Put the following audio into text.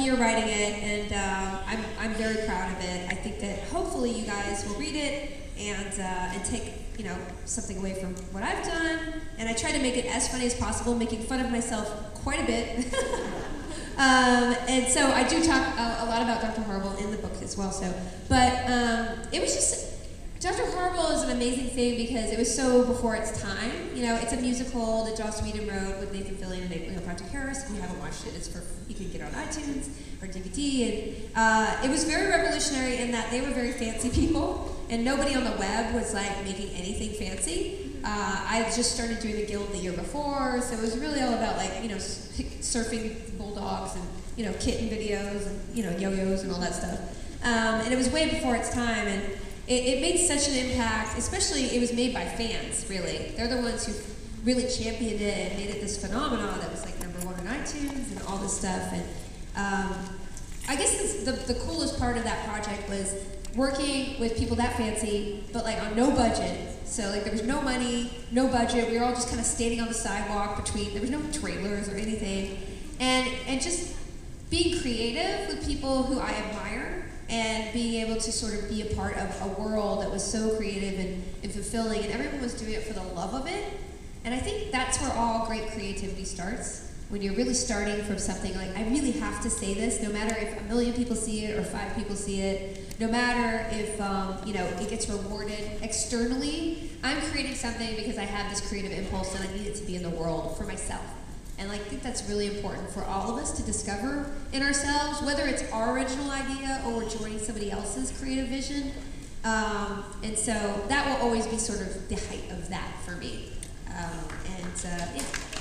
year writing it, and I'm very proud of it. I think that hopefully you guys will read it and take something away from what I've done. And I try to make it as funny as possible, making fun of myself quite a bit. And so I do talk a lot about Dr. Horrible in the book as well. But it was just. Dr. Horrible is an amazing thing because it was so before its time. It's a musical that Joss Whedon wrote with Nathan Fillion and Neil Patrick Harris. If you haven't watched it, you can get it on iTunes or DVD. And it was very revolutionary in that they were very fancy people, and nobody on the web was like making anything fancy. I had just started doing the Guild the year before, so it was really all about surfing bulldogs and kitten videos and yo-yos and all that stuff. And it was way before its time, and it made such an impact, especially it was made by fans, really. They're the ones who really championed it and made it this phenomenon that was like #1 on iTunes and all this stuff. And I guess the coolest part of that project was working with people that fancy, but like on no budget. So like there was no money, no budget. We were all just kind of standing on the sidewalk there was no trailers or anything. And just being creative with people who I admire, and being able to sort of be a part of a world that was so creative and fulfilling, and everyone was doing it for the love of it. And I think that's where all great creativity starts, when you're really starting from something like, I really have to say this, no matter if 1 million people see it or 5 people see it, no matter if it gets rewarded externally. I'm creating something because I have this creative impulse and I need it to be in the world for myself. And I think that's really important for all of us to discover in ourselves, whether it's our original idea or we're joining somebody else's creative vision. And so that will always be sort of the height of that for me. Yeah.